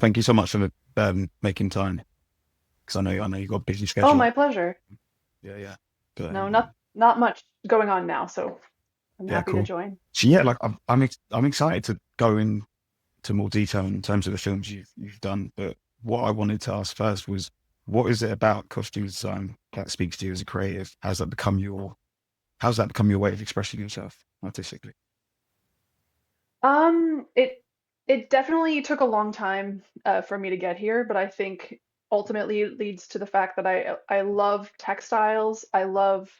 thank you so much for making time because I know you got a busy Oh, schedule. my pleasure. Yeah, yeah. But No, not much going on now, so I'm yeah, happy to cool. join. So yeah, like I'm excited to go into more detail in terms of the films you've done. But what I wanted to ask first was, what is it about costume design that speaks to you as a creative? How's that become your way of expressing yourself artistically? It definitely took a long time for me to get here, but I think ultimately it leads to the fact that I love textiles, I love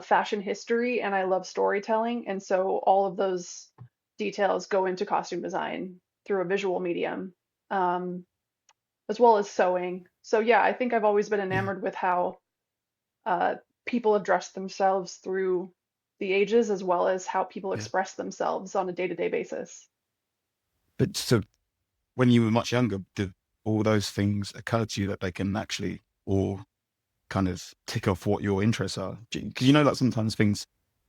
fashion history, and I love storytelling, and so all of those details go into costume design through a visual medium, um, as well as sewing. So yeah, I think I've always been Yeah, enamored with how uh, people have dressed themselves through the ages, as well as how people yeah. express themselves on a day-to-day basis. But so when you were much younger, did all those things occur to you that they can actually or kind of tick off what your interests are? Because you know, like sometimes things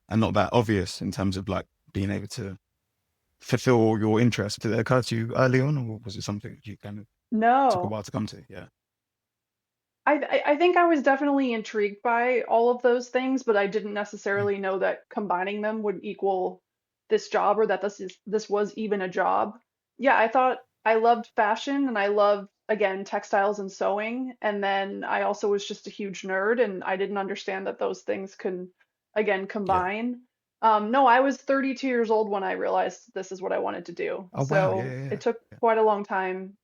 are not that obvious in terms of like being able to fulfill all your interests. Did it occur to you early on, or was it something you kind of took a No, while to come to? Yeah, I think I was definitely intrigued by all of those things, but I didn't yeah, necessarily know that combining them would equal this job or that this was even a job. Yeah, I thought I loved fashion and I loved again textiles and sewing, and then I also was just a huge nerd and I didn't understand that those things can again yeah. combine. No, I was 32 years old when I realized this is what I wanted to do. Oh wow, yeah, So yeah, it yeah. took Yeah. quite a long time.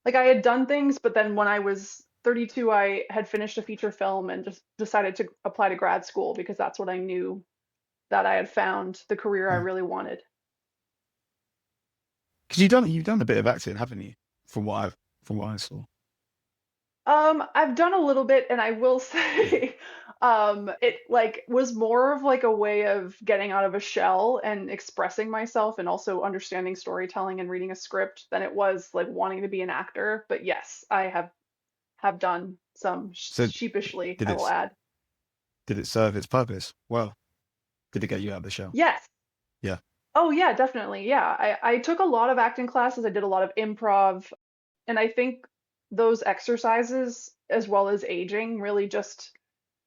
Like I had done things, but then when I was 32, I had finished a feature film and just decided to apply to grad school because that's what I knew that I had found the career I Mm. really wanted. Because you've done a bit of acting, haven't you? From what I saw. I've done a little bit, and I will Yeah, say, it like was more of like a way of getting out of a shell and expressing myself, and also understanding storytelling and reading a script than it was like wanting to be an actor. But yes, I have done some so sheepishly, did I will it add. did it serve its purpose? Well, did it get you out of the shell? Yes. Yeah, Oh yeah, definitely. Yeah. I took a lot of acting classes. I did a lot of improv, and I think those exercises as well as aging really just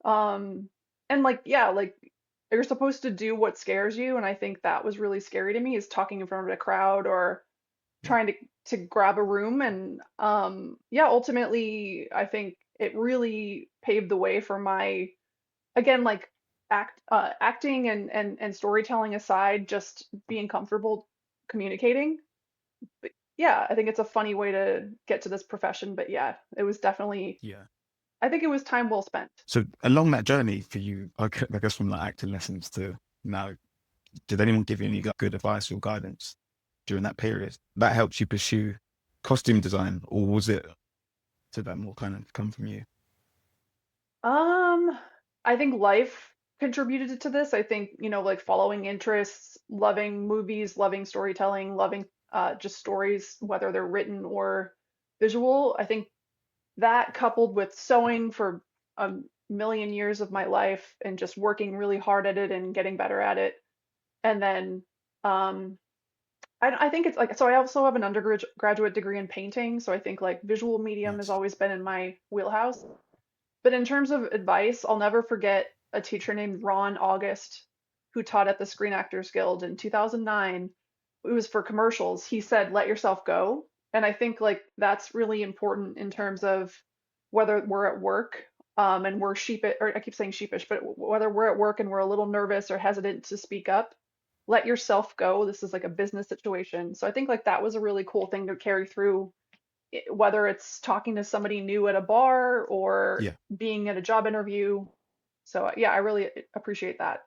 um and like yeah, like you're supposed to do what scares you, and I think that was really scary to me is talking in front of a crowd or yeah. trying to grab a room, and yeah, ultimately I think it really paved the way for my again like acting and storytelling aside, just being comfortable communicating. But yeah, I think it's a funny way to get to this profession, but yeah, it was definitely, Yeah. I think it was time well spent. So along that journey for you, I guess from like acting lessons to now, did anyone give you any good advice or guidance during that period that helped you pursue costume design, or was it did that more kind of come from you? um I think life contributed to this. I think, like following interests, loving movies, loving storytelling, loving just stories, whether they're written or visual. I think that coupled with sewing for a million years of my life and just working really hard at it and getting better at it. And then um, I think it's like, so I also have an undergraduate degree in painting. So I think like visual medium has Nice. always been in my wheelhouse. But in terms of advice, I'll never forget a teacher named Ron August who taught at the Screen Actors Guild in 2009. It was for commercials. He said, let yourself go. And I think like that's really important in terms of whether we're at work and we're sheepish, or I keep saying sheepish, but whether we're at work and we're a little nervous or hesitant to speak up, let yourself go. This is like a business situation. So I think like that was a really cool thing to carry through, whether it's talking to somebody new at a bar or Yeah. being at a job interview. So yeah, I really appreciate that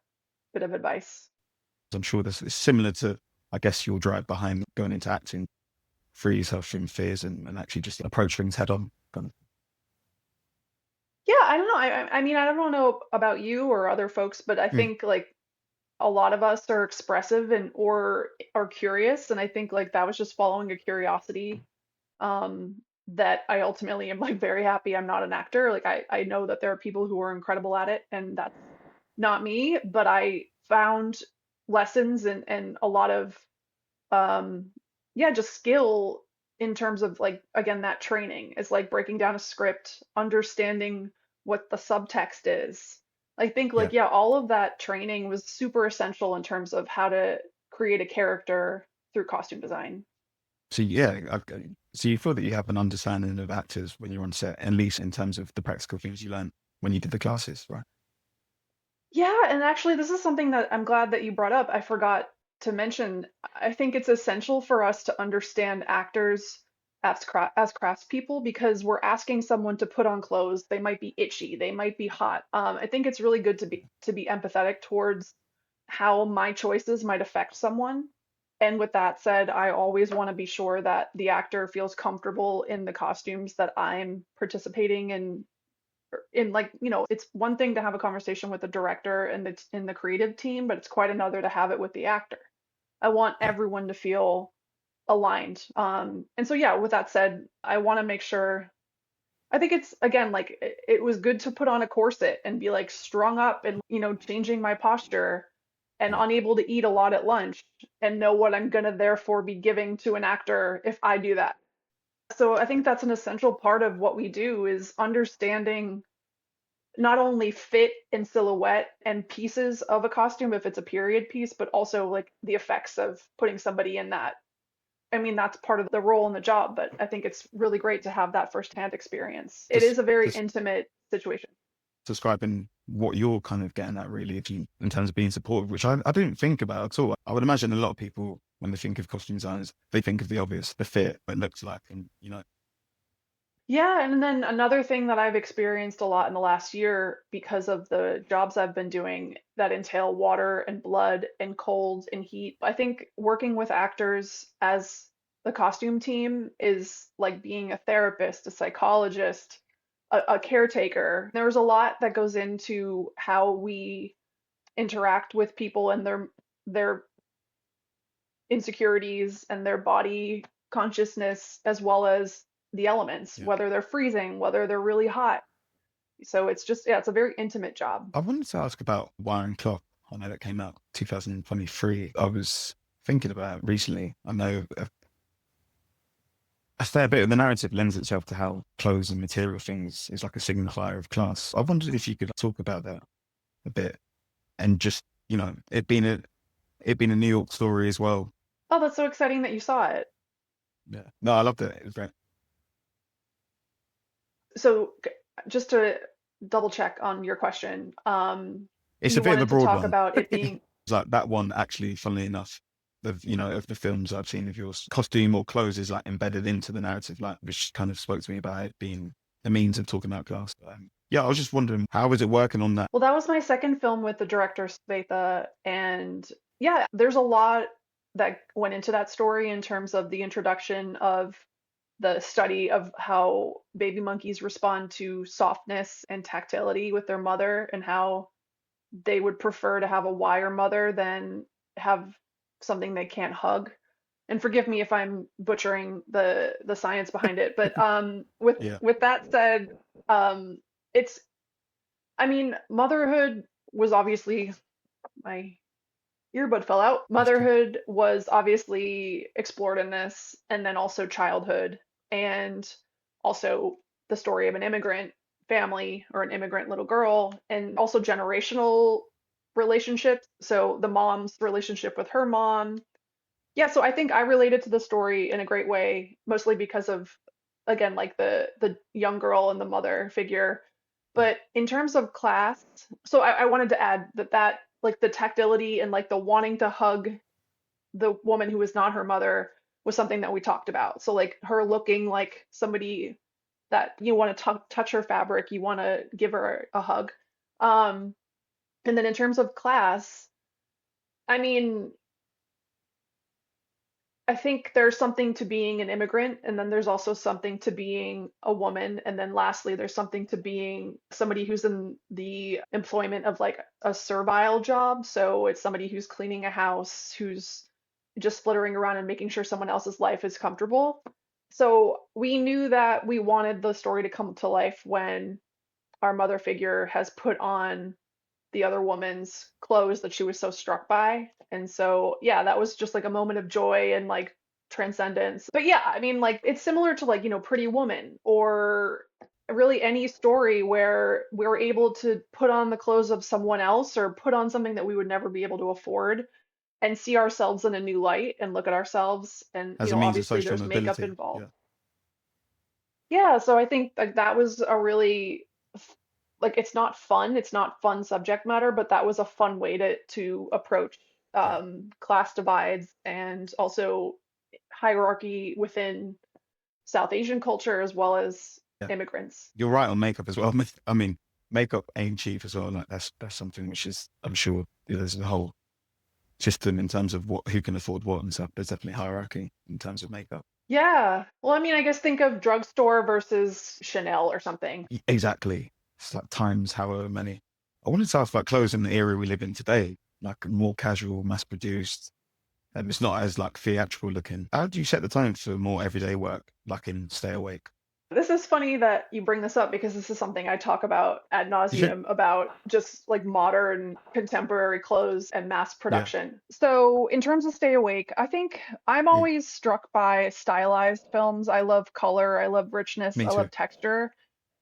bit of advice. I'm sure this is similar to, I guess, your drive behind going into acting, free yourself from fears and actually just approach things head on. Kind of. Yeah, I don't know. I mean, I don't know about you or other folks, but I Mm. think like a lot of us are expressive and or are curious, and I think like that was just following a curiosity um that I ultimately am like very happy I'm not an actor. Like I know that there are people who are incredible at it and that's not me, but I found lessons and a lot of um yeah, just skill in terms of like, again, that training is like breaking down a script, understanding what the subtext is. I think Yeah. like, yeah, all of that training was super essential in terms of how to create a character through costume design. So yeah, okay. So you feel that you have an understanding of actors when you're on set, at least in terms of the practical things you learned when you did the classes, right? Yeah, and actually, this is something that I'm glad that you brought up. I forgot to mention. I think it's essential for us to understand actors as craftspeople because we're asking someone to put on clothes. They might be itchy, they might be hot. I think it's really good to be empathetic towards how my choices might affect someone. And with that said, I always want to be sure that the actor feels comfortable in the costumes that I'm participating in, like, it's one thing to have a conversation with the director and it's in the creative team, but it's quite another to have it with the actor. I want Yeah. everyone to feel aligned. And so yeah, with that said, I want to make sure. I think it's again like it was good to put on a corset and be like strung up and changing my posture and Yeah. unable to eat a lot at lunch and know what I'm gonna therefore be giving to an actor if I do that. So I think that's an essential part of what we do is understanding not only fit and silhouette and pieces of a costume if it's a period piece, but also like the effects of putting somebody in that. I mean, that's part of the role in the job, but I think it's really great to have that firsthand experience. It Just is a very just intimate situation. describing what you're kind of getting at really, if you in terms of being supportive, which I didn't think about at all. I would imagine a lot of people when they think of costume designers, they think of the obvious, the fit, what it looks like, and Yeah, and then another thing that I've experienced a lot in the last year because of the jobs I've been doing that entail water and blood and cold and heat. I think working with actors as the costume team is like being a therapist, a psychologist, a caretaker. There's a lot that goes into how we interact with people and their insecurities and their body consciousness as well as the elements, yeah. whether they're freezing, whether they're really hot. So it's just, yeah, it's a very intimate job. I wanted to ask about Wire and Clock. I know that came out 2023. I was thinking about it recently. I know a fair bit of the narrative lends itself to how clothes and material things is like a signifier of class. I wondered if you could talk about that a bit and just, it being a New York story as well. Oh, that's so exciting that you saw it. Yeah. No, I loved it. It was great. So just to double check on your question, It's a you bit of a wanted to broad talk one. about it being, It's like that one actually, funnily enough, of the films I've seen of yours, costume or clothes is like embedded into the narrative, like which kind of spoke to me about it being a means of talking about class. Yeah, I was just wondering how was it working on that? well, that was my second film with the director Sveta, and yeah, there's a lot that went into that story in terms of the introduction of the study of how baby monkeys respond to softness and tactility with their mother and how they would prefer to have a wire mother than have something they can't hug. And forgive me if I'm butchering the science behind it, but Yeah. with that said, um, it's I mean, motherhood was obviously my earbud fell out. That's cool. Motherhood was obviously explored in this, and then also childhood, and also the story of an immigrant family or an immigrant little girl, and also generational relationships. So the mom's relationship with her mom. Yeah, so I think I related to the story in a great way, mostly because of, again, like the young girl and the mother figure. Yeah. But in terms of class, so I wanted to add that like the tactility and like the wanting to hug the woman who was not her mother was something that we talked about. So like her looking like somebody that you want to touch her fabric, you want to give her a hug. Um, and then in terms of class, I mean, I think there's something to being an immigrant, and then there's also something to being a woman, and then lastly, there's something to being somebody who's in the employment of like a servile job. So it's somebody who's cleaning a house, who's just flittering around and making sure someone else's life is comfortable. So we knew that we wanted the story to come to life when our mother figure has put on the other woman's clothes that she was so struck by. And so, yeah, that was just like a moment of joy and like transcendence. But yeah, I mean, like it's similar to like, Pretty Woman or really any story where we're able to put on the clothes of someone else or put on something that we would never be able to afford and see ourselves in a new light and look at ourselves. And, As a means of obviously social there's makeup mobility. involved. Yeah. Yeah, so I think like that was a really like it's not fun subject matter, but that was a fun way to approach Yeah. class divides and also hierarchy within South Asian culture as well as Yeah. immigrants. You're right on makeup as well. I mean, makeup ain't cheap as well. Like that's something which is, I'm sure there's a whole system in terms of what who can afford what and stuff. There's definitely hierarchy in terms of makeup. Yeah. Well, I mean, I guess think of drugstore versus Chanel or something. Exactly. It's like times however many. I wanted to ask about clothes in the era we live in today, like more casual, mass produced. It's not as like theatrical looking. How do you set the tone for more everyday work, like in Stay Awake? This is funny that you bring this up because this is something I talk about ad Yeah. nauseum about just like modern contemporary clothes and mass Yeah. production. So, in terms of Stay Awake, I think I'm Yeah. always struck by stylized films. I love color, I love richness, Me I too. love texture.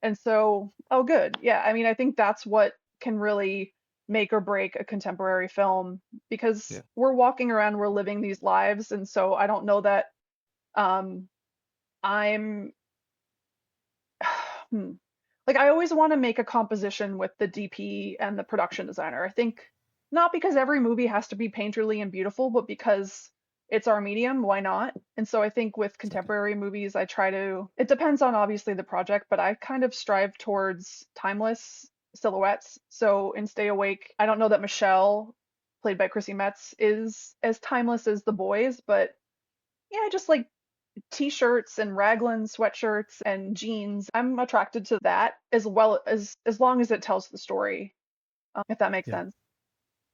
And so, oh, good. Yeah, I mean, I think that's what can really make or break a contemporary film because Yeah. we're walking around, we're living these lives. And so, I don't know that um, I'm Hmm. Like I always want to make a composition with the DP and the production designer. I think not because every movie has to be painterly and beautiful, but because it's our medium, why not? And so I think with Exactly. contemporary movies, I try to, it depends on obviously the project, but I kind of strive towards timeless silhouettes. So in Stay Awake, I don't know that Michelle, played by Chrissy Metz, is as timeless as the boys, but yeah, I just like t-shirts and raglan sweatshirts and jeans. I'm attracted to that as well as long as it tells the story, if that makes Yeah. sense.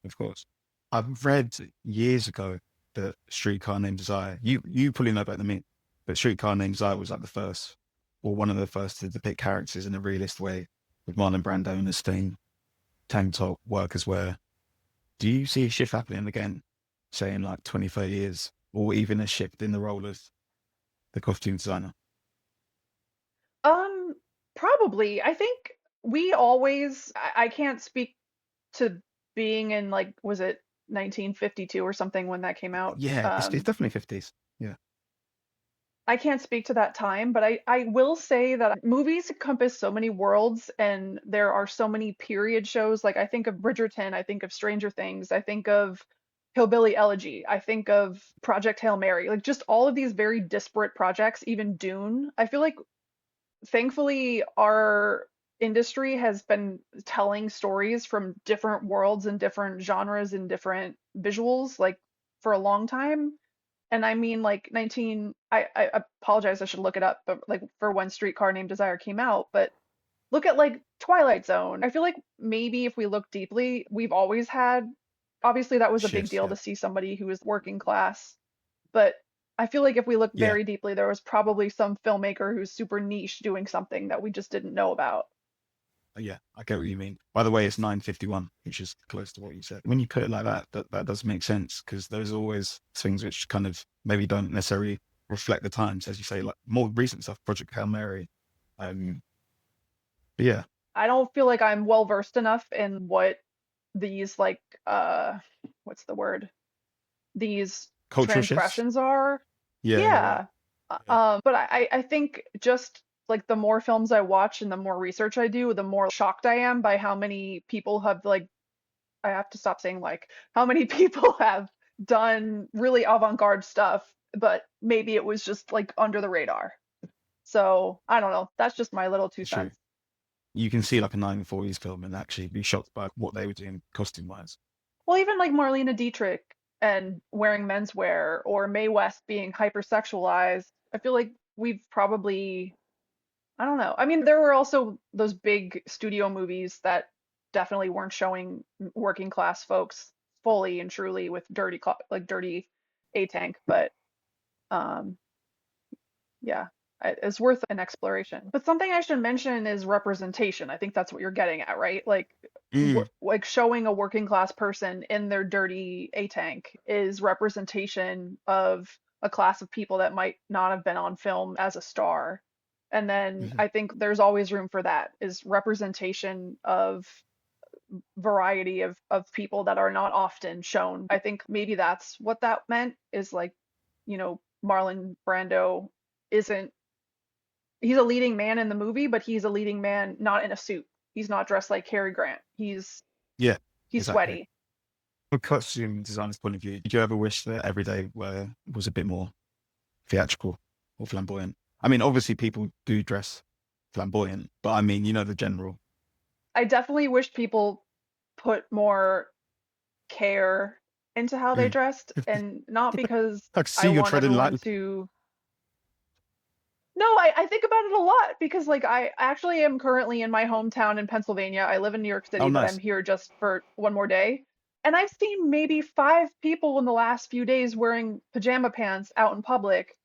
Of course. I've read years ago that Streetcar Named Desire. You probably know better than me, but Streetcar Named Desire was like the first, or one of the first to depict characters in a realist way, with Marlon Brando and the Sting tank top workers wear. Do you see a shift happening again, say in like 20, 30 years, or even a shift in the role of the costume designer? Um, Probably. I think we always, I can't speak to being in like, was it 1952 or something when that came out? Yeah, it's definitely 50s. Yeah, I can't speak to that time, but I will say that movies encompass so many worlds and there are so many period shows. Like I think of Bridgerton, I think of Stranger Things, I think of Hillbilly Elegy, I think of Project Hail Mary, like just all of these very disparate projects, even Dune. I feel like thankfully our industry has been telling stories from different worlds and different genres and different visuals like for a long time. And I mean, like 19, I apologize, I should look it up, but like for when Streetcar Named Desire came out, but look at like Twilight Zone. I feel like maybe if we look deeply, we've always had, obviously that was a big shifts. deal Yeah, to see somebody who was working class, but I feel like if we look yeah. very deeply, there was probably some filmmaker who's super niche doing something that we just didn't know about. Yeah, I get what you mean. By the way, it's 9:51, which is close to what you said. When you put it like that, that does make sense because there's always things which kind of maybe don't necessarily reflect the times, as you say, like more recent stuff, Project Hail Mary. Um, but yeah, I don't feel like I'm well versed enough in what these like what's the word? These cultural shifts. transgressions are. Yeah, yeah, yeah, Yeah. yeah, But I think just like the more films I watch and the more research I do, the more shocked I am by how many people have like I have to stop saying like how many people have done really avant-garde stuff, but maybe it was just like under the radar. So I don't know. That's just my little two it's true. cents. You can see like a 1940s film and actually be shocked by what they were doing costume wise. Well, even like Marlene Dietrich and wearing menswear or Mae West being hypersexualized, I feel like we've probably, I don't know. I mean, there were also those big studio movies that definitely weren't showing working class folks fully and truly with like dirty A Tank, but um, yeah, it's worth an exploration. But something I should mention is representation. I think that's what you're getting at, right? Like, Mm, like showing a working class person in their dirty A tank is representation of a class of people that might not have been on film as a star. And then Mhm. I think there's always room for that, is representation of variety of people that are not often shown. I think maybe that's what that meant, is like, Marlon Brando isn't he's a leading man in the movie, but he's a leading man not in a suit. He's not dressed like Cary Grant. Yeah, He's exactly. sweaty. From a costume designer's point of view, did you ever wish that every day was a bit more theatrical or flamboyant? I mean, obviously people do dress flamboyant, but I mean, the general. I definitely wish people put more care into how they Mm. dressed, and not because I can I see you're want treading everyone lightly. to. No, I think about it a lot because, like, I actually am currently in my hometown in Pennsylvania. I live in New York Oh, City, but I'm nice. here just for one more day. And I've seen maybe five people in the last few days wearing pajama pants out in public.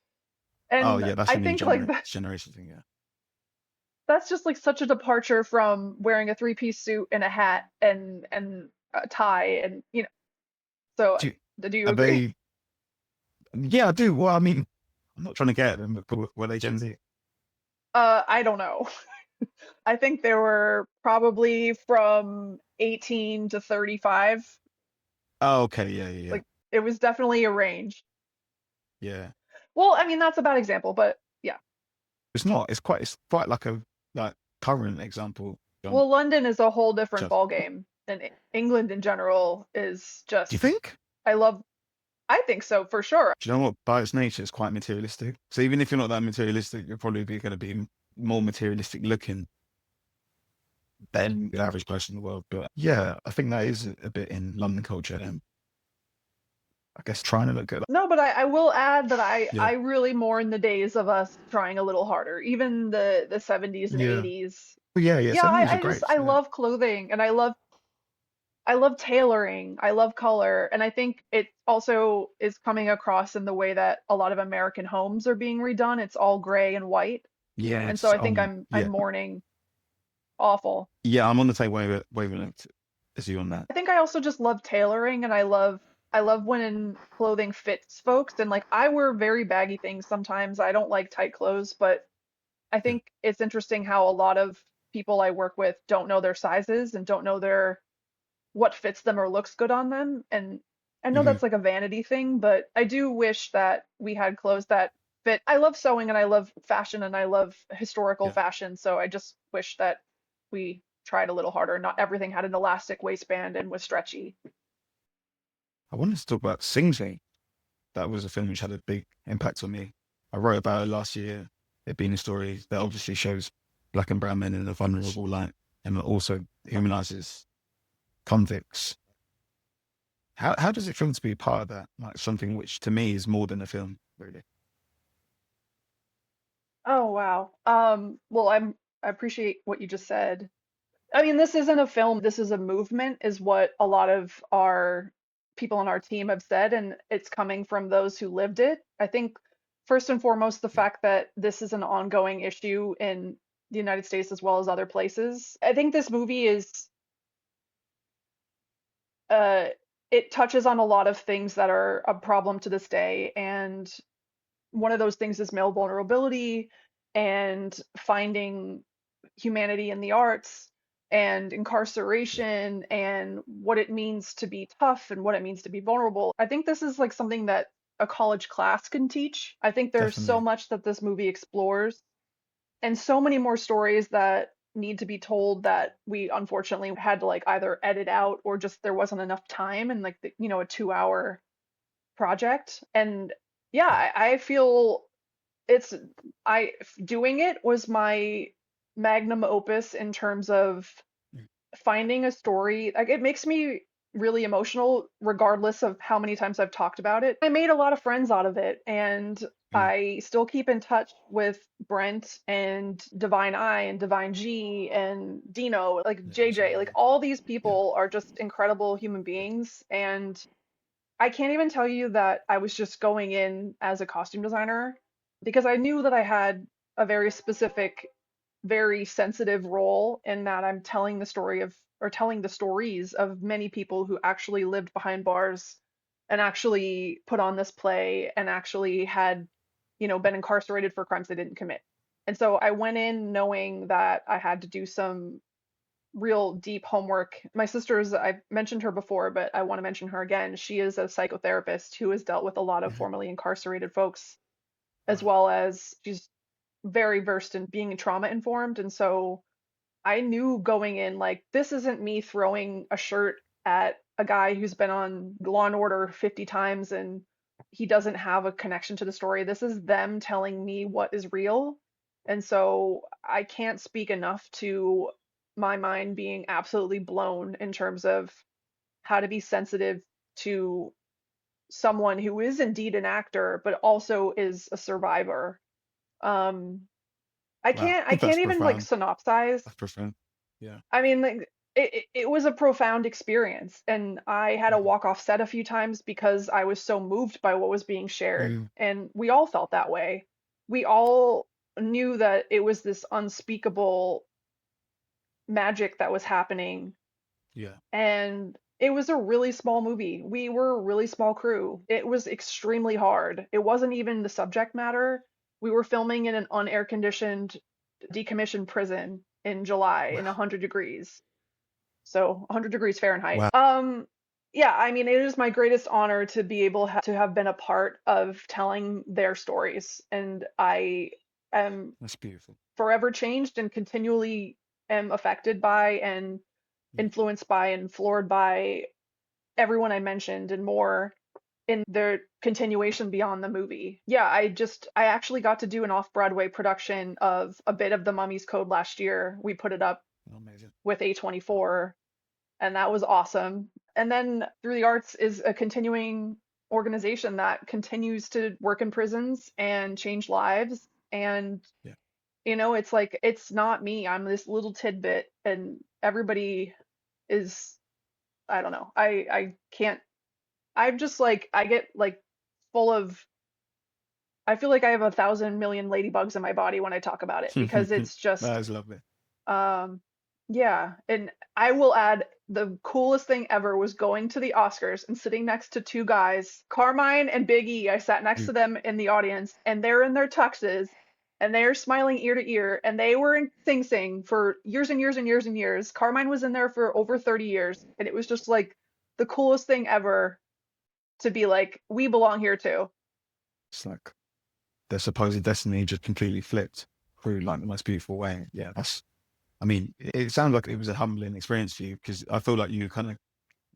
Oh, And yeah, that's I a new think like generation thing. Yeah. that's just like such a departure from wearing a three-piece suit and a hat and a tie, and so Do you, do you are agree? they? Yeah, I do. Well, I mean, I'm not trying to get at them, but were they Gen Z? I don't know. I think they were probably from 18 to 35. Oh, okay. Yeah, yeah, yeah. Like, it was definitely a range. Yeah. Well, I mean, that's a bad example, but yeah. It's not. It's quite like a like current example. Well, London is a whole different Just, ball game, and England in general is do you just, think? I love, I think so for sure. Do you know what? By its nature, it's quite materialistic. So even if you're not that materialistic, you're probably going to be more materialistic looking than the average person in the world. But yeah, I think that is a bit in London culture. I guess trying to look good. No, but I will add that I Yeah. really mourn the days of us trying a little harder, even the 70s and Yeah. 80s. But yeah, yeah. Yeah, 70s are I just great. I Yeah. love clothing, and I love tailoring. I love color. And I think it also is coming across in the way that a lot of American homes are being redone. It's all gray and white. And so Yes. I think I'm Yeah. mourning awful. Yeah. I'm on the same wavelength as you on that. I think I also just love tailoring, and I love when clothing fits folks, and like I wear very baggy things sometimes. I don't like tight clothes, but I Yeah. think it's interesting how a lot of people I work with don't know their sizes and don't know their what fits them or looks good on them. And I know Hmm. that's like a vanity thing, but I do wish that we had clothes that fit. I love sewing and I love fashion and I love historical Yeah. fashion, so I just wish that we tried a little harder. Not everything had an elastic waistband and was stretchy. I wanted to talk about Sing Sing. That was a film which had a big impact on me. I wrote about it last year. It being a story that obviously shows black and brown men in a vulnerable light and also humanizes convicts. How does it feel to be a part of that? Like something which to me is more than a film, really. Oh wow. Well, I appreciate what you just said. I mean, this isn't a film, this is a movement, is what a lot of our people on our team have said, and it's coming from those who lived it. I think first and foremost, the Yeah. fact that this is an ongoing issue in the United States as well as other places. I think this movie is uh it touches on a lot of things that are a problem to this day, and one of those things is male vulnerability and finding humanity in the arts and Yeah. incarceration and what it means to be tough and what it means to be vulnerable. I think this is like something that a college class can teach. I think there's so Definitely. much that this movie explores and so many more stories that need to be told that we unfortunately had to like either edit out or just there wasn't enough time and like a 2 hour project. And yeah, Yeah. I feel it's I doing it was my magnum opus in terms of Mm. finding a story. Like, it makes me really emotional regardless of how many times I've talked about it. I made a lot of friends out of it, and Mm. I still keep in touch with Brent and Divine I and Divine G and Dino, like Yeah, JJ. Like, absolutely. all these Yeah. people are just incredible human beings, and I can't even tell you that I was just going in as a costume designer because I knew that I had a very specific, very sensitive role in that I'm telling the story of, or telling the stories of many people who actually lived behind bars and actually put on this play and actually had, been incarcerated for crimes they didn't commit. And so I went in knowing that I had to do some real deep homework. My sister's, I've mentioned her before, but I want to mention her again. She is a psychotherapist who has dealt with a lot of Mhm. formerly incarcerated folks, as Right. well as she's very versed in being trauma informed. And so I knew going in, like, this isn't me throwing a shirt at a guy who's been on Law and Order 50 times and he doesn't have a connection to the story. This is them telling me what is real. And so I can't speak enough to my mind being absolutely blown in terms of how to be sensitive to someone who is indeed an actor, but also is a survivor. Um, I Wow. can't I That's can't even like profound. synopsize. That's profound. Yeah. I mean, like it was a profound experience, and I had to Mhm. walk off set a few times because I was so moved by what was being shared, Mm. and we all felt that way. We all knew that it was this unspeakable magic that was happening, Yeah. and it was a really small movie. We were a really small crew. It was extremely hard. It wasn't even the subject matter. We were filming in an unair conditioned, decommissioned prison in July in Wow. 100 degrees. So 100 degrees Fahrenheit. Wow. Yeah, I mean, it is my greatest honor to be able to have been a part of telling their stories, and I am That's beautiful. forever changed and continually am affected by and Yeah. influenced by and floored by everyone I mentioned and more in their continuation beyond the movie. Yeah, I actually got to do an off-Broadway production of a bit of The Mummy's Code last year. We put it up Amazing. with A24, and that was awesome. And then Through the Arts is a continuing organization that continues to work in prisons and change lives. And Yeah. it's like it's not me. I'm this little tidbit, and everybody is. I don't know. I can't. I'm just like I get like full of. I feel like I have 1,000 million ladybugs in my body when I talk about it because it's just That is lovely. Um, yeah, and I will add the coolest thing ever was going to the Oscars and sitting next to two guys, Carmine and Big E. I sat next Mm. to them in the audience, and they're in their tuxes, and they're smiling ear to ear, and they were in Sing Sing for years and years and years and years. Carmine was in there for over 30 years, and it was just like the coolest thing ever to be like, we belong here too. It's like their supposed destiny just completely flipped through like the most beautiful way. Yeah. That's, I mean, it sounds like it was a humbling experience for you because I feel like you were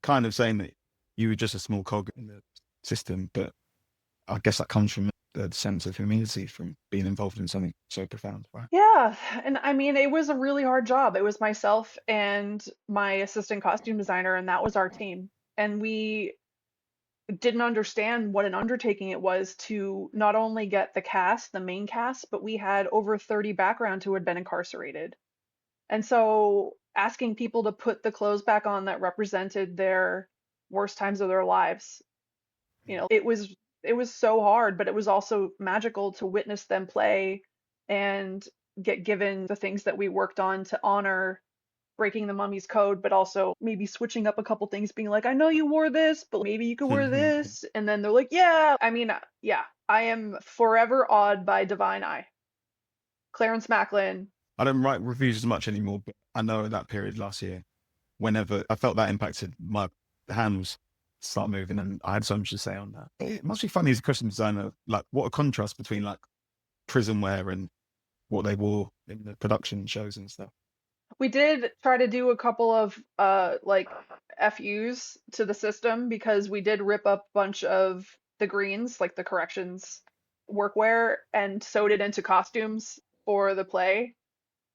kind of saying that you were just a small cog in the system, but I guess that comes from the sense of humility from being involved in something so profound, right? Yeah, and I mean, it was a really hard job. It was myself and my assistant costume designer, and that was our team. And we didn't understand what an undertaking it was to not only get the cast, the main cast, but we had over 30 background who had been incarcerated. And so asking people to put the clothes back on that represented their worst times of their lives, it was so hard, but it was also magical to witness them play and get given the things that we worked on to honor breaking the mummy's code, but also maybe switching up a couple things, being like, I know you wore this, but maybe you could wear this. And then they're like, yeah. I mean, yeah, I am forever awed by Divine Eye. Clarence Macklin. I don't write reviews as much anymore, but I know in that period last year, whenever I felt that impacted my hands start moving, and I had so much to say on that. It must be funny as a costume designer, like what a contrast between like prison wear and what they wore in the production shows and stuff. We did try to do a couple of like FUs to the system because we did rip up a bunch of the greens, like the corrections workwear, and sewed it into costumes for the play.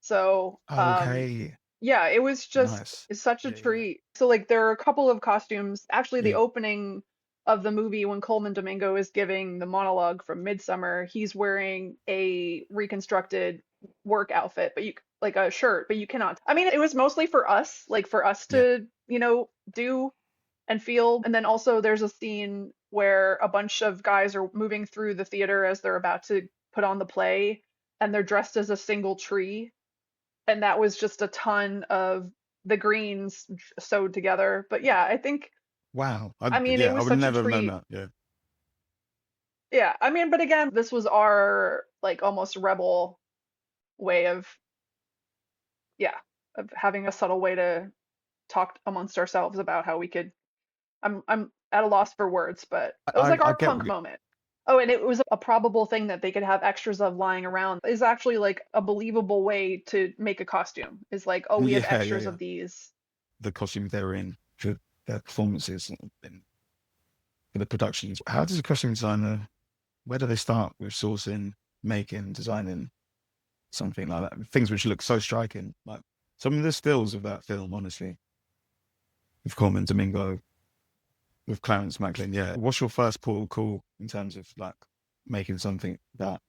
So, Okay, yeah, it was just nice. it's such a Yeah, yeah, treat. So, like, there are a couple of costumes. Actually, the yeah. opening of the movie when Coleman Domingo is giving the monologue from Midsummer, he's wearing a reconstructed work outfit, but you like a shirt, but you cannot. I mean, it was mostly for us, like for us Yeah. to, do and feel. And then also there's a scene where a bunch of guys are moving through the theater as they're about to put on the play, and they're dressed as a single tree, and that was just a ton of the greens sewed together. But yeah, I think Wow. I mean, it Yeah, I was would such a never have known treat. that. Yeah. Yeah, I mean, but again, this was our like almost rebel way of, yeah, of having a subtle way to talk amongst ourselves about how we could. I'm at a loss for words, but it was like I our get what punk you, moment. Oh, and it was a probable thing that they could have extras of lying around is actually like a believable way to make a costume. Is like, oh, we have yeah, yeah, extras yeah. of these. The costumes they're in for their performances and for the productions. How does a costume designer, where do they start with sourcing, making, designing something like that? Things which look so striking. Like some of the stills of that film, honestly, with Coleman Domingo, with Clarence Macklin. Yeah. What's your first port of call in terms of like making something that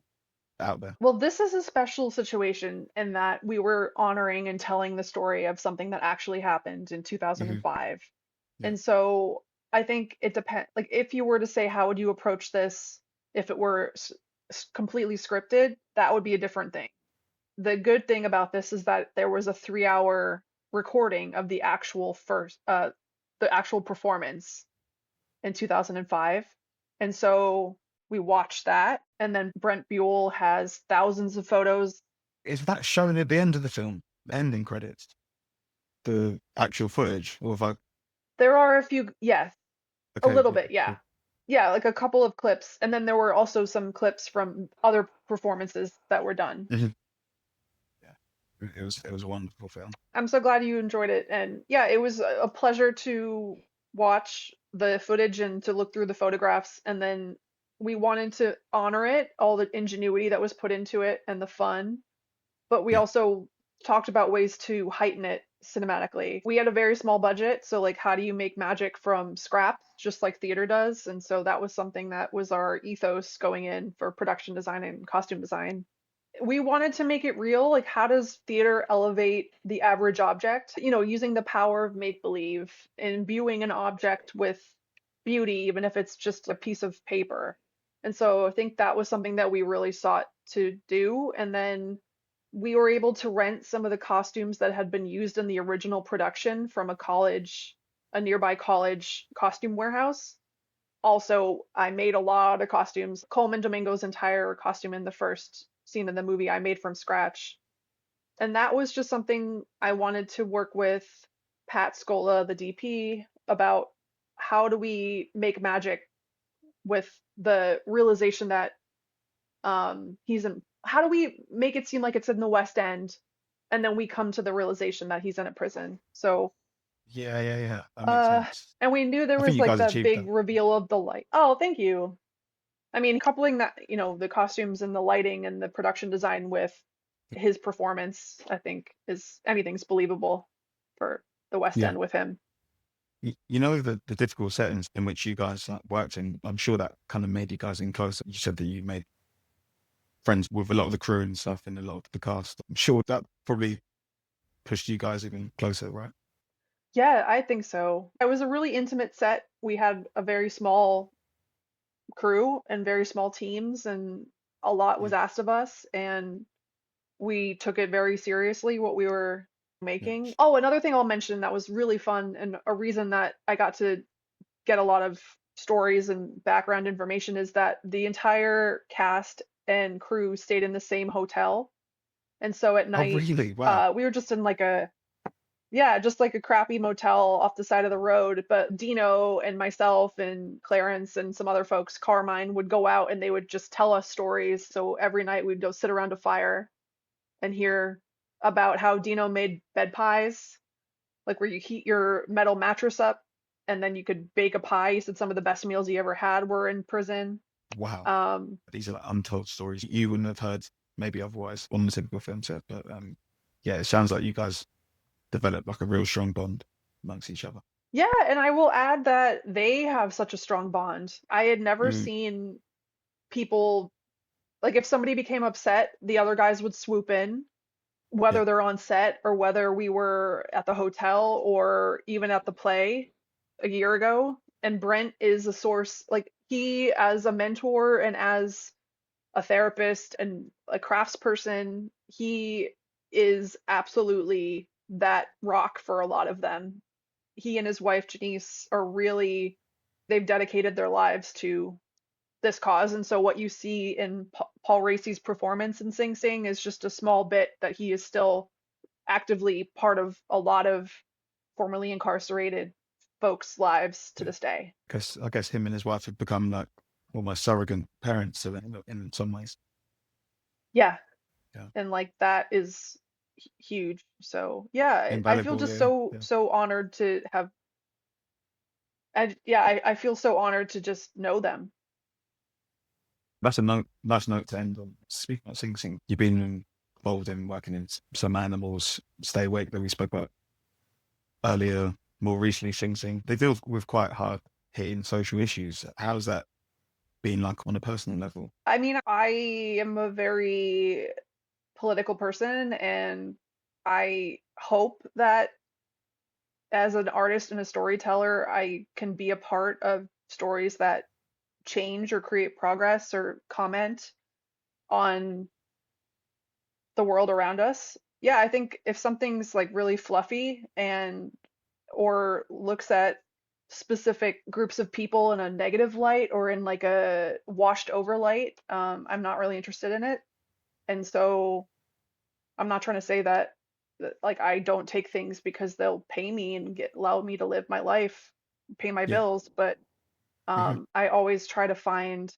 out there? Well, this is a special situation in that we were honoring and telling the story of something that actually happened in Hmm. 2005. Yeah. And so I think it depends, like if you were to say, how would you approach this if it were completely scripted, that would be a different thing. The good thing about this is that there was a 3 hour recording of the actual performance in 2005. And so we watched that. And then Brent Buell has thousands of photos. Is that shown at the end of the film, the ending credits, the actual footage? Or if I, There are a few, yes, a okay, little yeah, bit, yeah. cool. Yeah, like a couple of clips. And then there were also some clips from other performances that were done. Mhm. Yeah. It was a wonderful film. I'm so glad you enjoyed it. And yeah, it was a pleasure to watch the footage and to look through the photographs. And then we wanted to honor it, all the ingenuity that was put into it and the fun. But we Yeah. also talked about ways to heighten it cinematically. We had a very small budget, so like how do you make magic from scraps, just like theater does? And so that was something that was our ethos going in for production design and costume design. We wanted to make it real. Like, how does theater elevate the average object? Using the power of make believe, imbuing an object with beauty, even if it's just a piece of paper. And so I think that was something that we really sought to do. And then we were able to rent some of the costumes that had been used in the original production from a nearby college costume warehouse. Also, I made a lot of costumes. Coleman Domingo's entire costume in the first scene in the movie I made from scratch. And that was just something I wanted to work with Pat Scola, the DP, about how do we make magic with the realization that he's in, how do we make it seem like it's in the West End and then we come to the realization that he's in a prison. So Yeah, yeah, yeah. That makes uh sense. and we knew there I think was you like guys the achieved big that. reveal of the light. Oh, thank you. I mean, coupling that, the costumes and the lighting and the production design with his performance, I think is anything's believable for the West Yeah. End with him. You know the difficult settings in which you guys like, worked in. I'm sure that kind of made you guys in closer. You said that you made friends with a lot of the crew and stuff and a lot of the cast. I'm sure that probably pushed you guys even closer, right? Yeah, I think so. It was a really intimate set. We had a very small crew and very small teams, and a lot Yeah, was asked of us, and we took it very seriously what we were yeah. making. Oh, another thing I'll mention that was really fun and a reason that I got to get a lot of stories and background information is that the entire cast and crew stayed in the same hotel. And so at Oh, night, really? Wow. we were just in like yeah, just like a crappy motel off the side of the road. But Dino and myself and Clarence and some other folks, Carmine, would go out and they would just tell us stories. So every night we'd go sit around a fire and hear about how Dino made bed pies, like where you heat your metal mattress up and then you could bake a pie. He said some of the best meals he ever had were in prison. Wow. Um, These are like untold stories you wouldn't have heard maybe otherwise on the typical film set. But yeah, it sounds like you guys developed like a real strong bond amongst each other. yeah, and I will add that they have such a strong bond. I had never Mm, seen people like if somebody became upset, the other guys would swoop in, yeah. whether they're on set or whether we were at the hotel or even at the play a year ago. And Brent is a source, like he, as a mentor and as a therapist and a craftsperson, he is absolutely that rock for a lot of them. he and his wife Janice are really, they've dedicated their lives to this cause. And so what you see in Paul Raci's performance in Sing Sing is just a small bit that he is still actively part of a lot of formerly incarcerated folks' lives to Yeah. this day. Because I guess him and his wife have become like almost surrogate parents to them in some ways. Yeah, Yeah. and like that is huge. So yeah, I feel Invaluable. just Yeah. so Yeah. so honored to have. And yeah, I feel so honored to just know them. That's a nice note to end on. Speaking of Sing Sing, you've been involved in working in some animals, Stay Awake that we spoke about earlier, more recently Sing Sing. They deal with quite hard hitting social issues. How's that been like on a personal level? I mean, I am a very political person, and I hope that as an artist and a storyteller, I can be a part of stories that change or create progress or comment on the world around us. Yeah, I think if something's like really fluffy and or looks at specific groups of people in a negative light or in like a washed over light, I'm not really interested in it. And so I'm not trying to say that like I don't take things because they'll pay me and get allow me to live my life, pay my Yeah. bills, but Hmm. I always try to find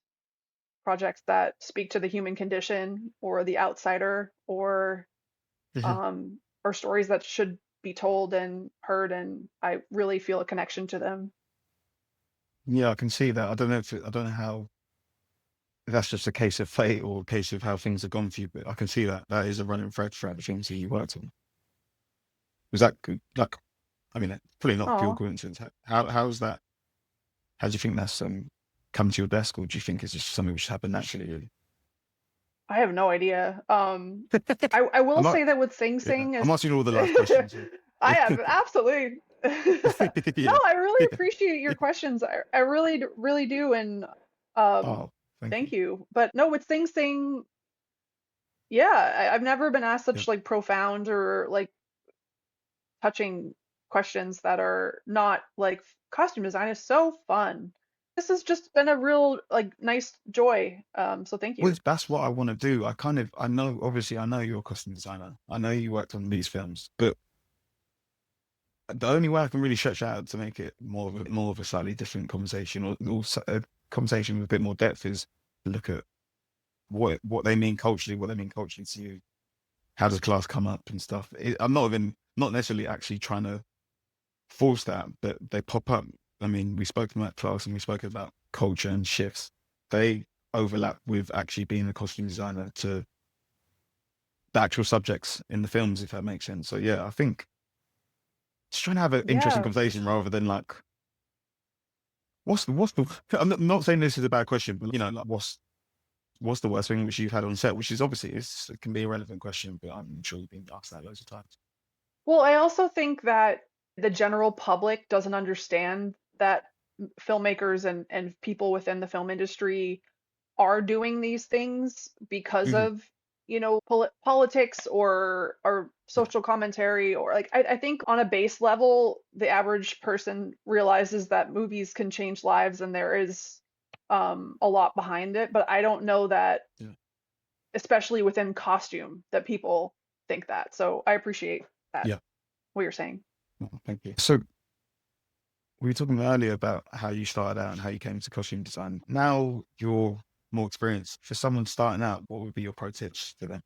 projects that speak to the human condition or the outsider Hmm. um, or stories that should be told and heard, and I really feel a connection to them. Yeah, I can see that. I don't know how if that's just a case of fate or a case of how things have gone for you, but I can see that that is a running thread throughout the things that you worked on. Was that good? Like, I mean, probably not pure Oh, coincidence. How's that? How do you think that's come to your desk, or do you think it's just something which happened naturally? Really? I have no idea. I will I'm not. say that with Sing Yeah, Sing I'm is asking all the life questions I here. have absolutely no, Yeah, I really yeah. appreciate your questions. I really really do, and um, Oh, thank thank you. you. But no, with Sing Sing, yeah, I've never been asked Yeah. such like profound or like touching questions that are not like costume design is so fun. This has just been a real like nice joy. So thank Well, you. that's what I want to do. I know, obviously, I know you're a costume designer. I know you worked on these films, but the only way I can really stretch out to make it more of a slightly different conversation or a conversation with a bit more depth is to look at what they mean culturally, what they mean culturally to you. How does class come up and stuff? I'm not necessarily actually trying to force that, but they pop up. I mean, we spoke about class and we spoke about culture and shifts. They overlap with actually being a costume designer to the actual subjects in the films, if that makes sense. So yeah, I think just trying to have an interesting Yeah. conversation rather than like, what's the? I'm not saying this is a bad question, but like what's the worst thing which you've had on set? Which is obviously it can be a relevant question, but I'm sure you've been asked that loads of times. Well, I also think that the general public doesn't understand that filmmakers and people within the film industry are doing these things because Hmm. of, politics or Yeah, social commentary or like I think on a base level, the average person realizes that movies can change lives and there is a lot behind it, but I don't know that, yeah, especially within costume, that people think that. So I appreciate that yeah. what you're saying. Well, thank you. So we were talking earlier about how you started out and how you came to costume design. Now you're more experienced. For someone starting out, what would be your pro tips to them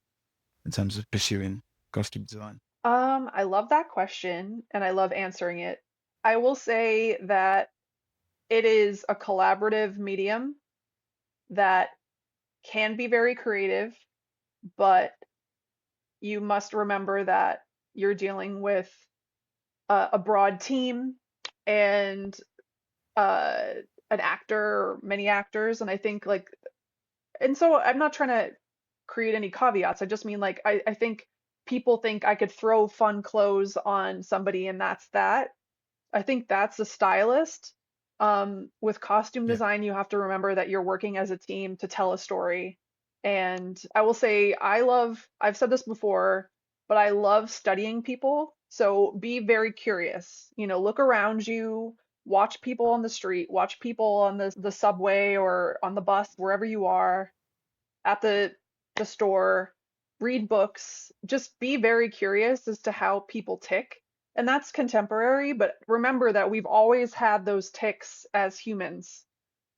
in terms of pursuing costume design? I love that question and I love answering it. I will say that it is a collaborative medium that can be very creative, but you must remember that you're dealing with a broad team and uh, an actor or many actors. And I think like, and so I'm not trying to create any caveats. I just mean like, I think people think I could throw fun clothes on somebody and that's that. I think that's a stylist. With costume Yeah, design, you have to remember that you're working as a team to tell a story. And I will say, I've said this before, but I love studying people. So be very curious. Look around you, watch people on the street, watch people on the subway or on the bus, wherever you are, at the store, read books. Just be very curious as to how people tick. And that's contemporary, but remember that we've always had those ticks as humans,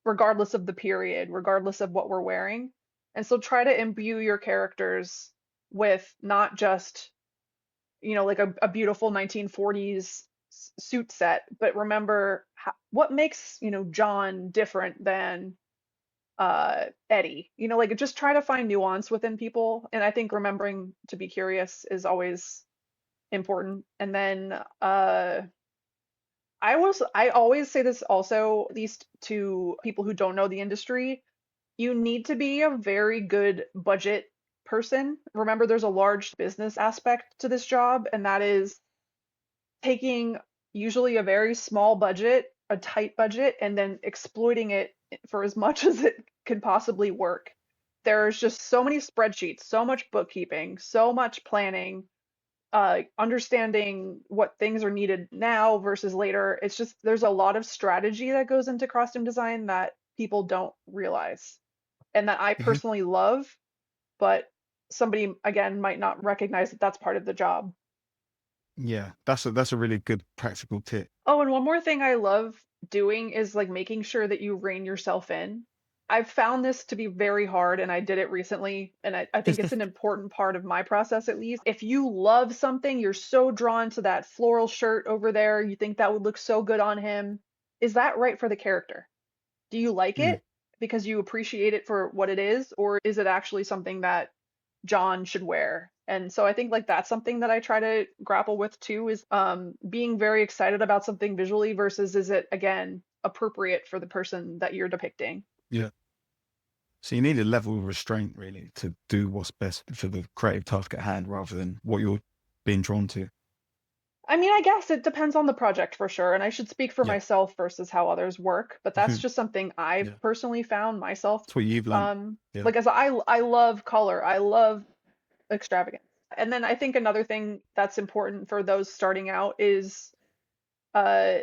regardless of the period, regardless of what we're wearing. And so try to imbue your characters with not just like a beautiful 1940s suit set, but remember what makes, John different than Eddie. Like just try to find nuance within people. And I think remembering to be curious is always important. And then I always say this also, at least to people who don't know the industry, you need to be a very good budget person. Remember, there's a large business aspect to this job, and that is taking usually a very small budget, a tight budget, and then exploiting it for as much as it can possibly work. There's just so many spreadsheets, so much bookkeeping, so much planning, understanding what things are needed now versus later. It's just there's a lot of strategy that goes into costume design that people don't realize and that I Mhm. personally love, but somebody again might not recognize that that's part of the job. Yeah, that's a really good practical tip. Oh, and one more thing I love doing is like making sure that you rein yourself in. I've found this to be very hard, and I did it recently, and I think it's an important part of my process at least. If you love something, you're so drawn to that floral shirt over there, you think that would look so good on him. Is that right for the character? Do you like Mm. it because you appreciate it for what it is, or is it actually something that John should wear? And so I think like that's something that I try to grapple with too is being very excited about something visually versus is it again appropriate for the person that you're depicting? Yeah. So you need a level of restraint really to do what's best for the creative task at hand rather than what you're being drawn to. I mean, I guess it depends on the project for sure, and I should speak for Yeah. myself versus how others work, but that's Mhm. just something I've Yeah. personally found myself That's what you've learned. Yeah. like as I love color. I love extravagance. And then I think another thing that's important for those starting out is uh,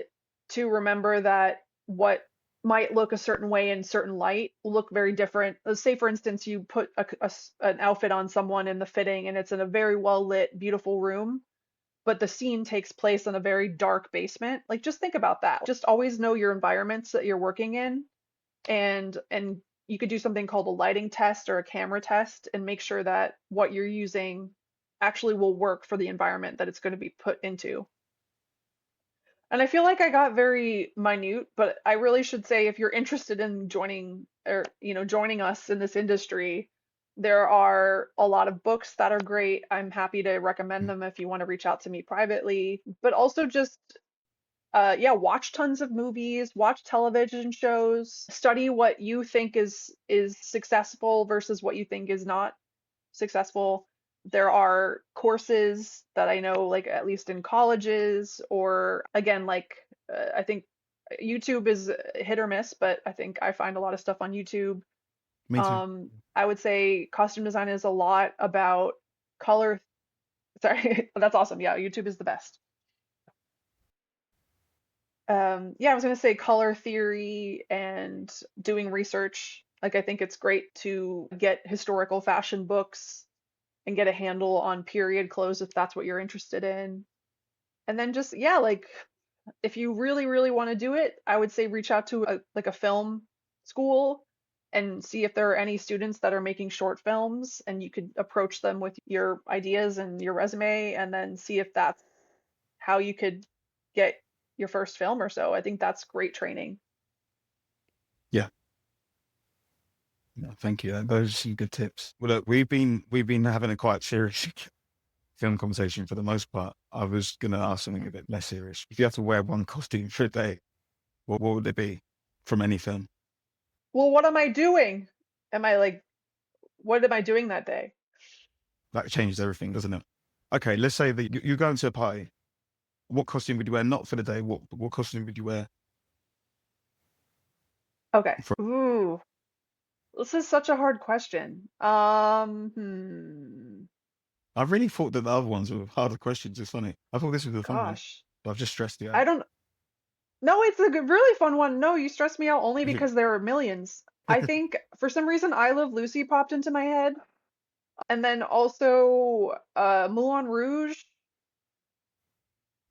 to remember that what might look a certain way in certain light will look very different. Let's say, for instance, you put an outfit on someone in the fitting and it's in a very well lit, beautiful room, but the scene takes place in a very dark basement. Like, just think about that. Just always know your environments that you're working in and you could do something called a lighting test or a camera test and make sure that what you're using actually will work for the environment that it's going to be put into. And I feel like I got very minute, but I really should say if you're interested in joining or joining us in this industry, there are a lot of books that are great. I'm happy to recommend Mm. them if you want to reach out to me privately, but also just yeah, watch tons of movies, watch television shows, study what you think is successful versus what you think is not successful. There are courses that I know, like at least in colleges, or again, like I think YouTube is hit or miss, but I think I find a lot of stuff on YouTube. Me too. I would say costume design is a lot about color. Sorry, that's awesome. Yeah, YouTube is the best. Yeah, I was going to say color theory and doing research. Like, I think it's great to get historical fashion books and get a handle on period clothes if that's what you're interested in. And then just, yeah, like if you really, really want to do it, I would say reach out to like a film school and see if there are any students that are making short films and you could approach them with your ideas and your resume and then see if that's how you could get your first film or so. I think that's great training. Yeah. No, thank you. Those are some good tips. Well, look, we've been having a quite serious film conversation for the most part. I was gonna ask something a bit less serious. If you have to wear one costume for a day, what would it be from any film? Well, what am I doing? Am I like, what am I doing that day? That changes everything, doesn't it? Okay, let's say that you're going to a party. What costume would you wear? Not for the day. What costume would you wear Okay. for? Ooh, this is such a hard question. I really thought that the other ones were harder questions. It's funny. I thought this was a fun one, Gosh. but I've just stressed you I out. don't No, it's a really fun one. No, you stress me out only because there are millions. I think for some reason I Love Lucy popped into my head, and then also Moulin Rouge,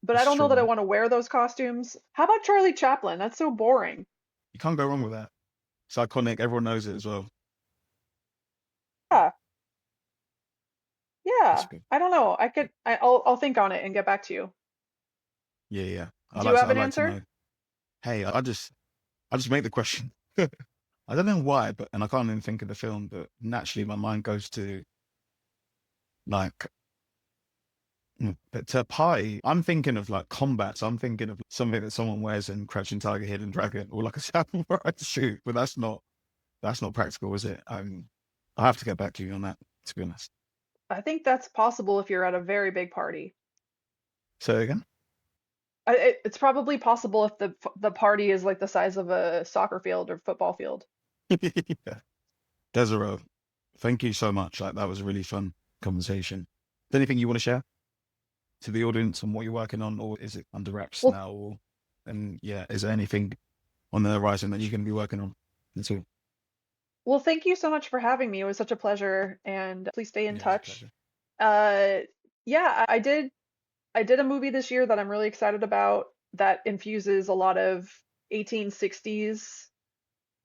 but I It's don't know that I true. want to wear those costumes. How about Charlie Chaplin? That's so boring. You can't go wrong with that. It's iconic. Everyone knows it as well. Yeah, It's yeah. good. I don't know. I'll think on it and get back to you. Yeah, yeah. Do you have I an like to answer? know. Hey, I just make the question. I don't know why, but and I can't even think of the film, but naturally my mind goes to like but to a party, I'm thinking of like combat. So I'm thinking of something that someone wears in Crouching Tiger, Hidden Dragon, or like a samurai suit. But that's not practical, is it? I have to get back to you on that, to be honest. I think that's possible if you're at a very big party. So again, It's probably possible if the party is like the size of a soccer field or football field. yeah. Desira, thank you so much. Like that was a really fun conversation. Is there anything you want to share to the audience on what you're working on, or is it under wraps Well, now? Or and yeah, is there anything on the horizon that you're going to be working on? That's all. well, thank you so much for having me. It was such a pleasure, and please stay in Yeah, it was a touch. pleasure. Uh, yeah, I did a movie this year that I'm really excited about that infuses a lot of 1860s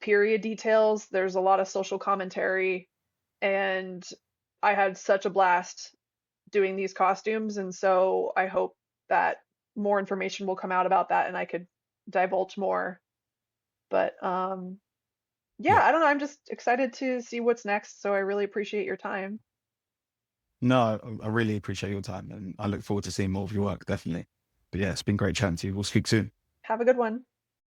period details. There's a lot of social commentary, and I had such a blast doing these costumes, and so I hope that more information will come out about that and I could divulge more. But yeah, Yeah. I don't know. I'm just excited to see what's next, so I really appreciate your time. No, I really appreciate your time and I look forward to seeing more of your work, definitely. But yeah, it's been great chatting to you. We'll speak soon. Have a good one.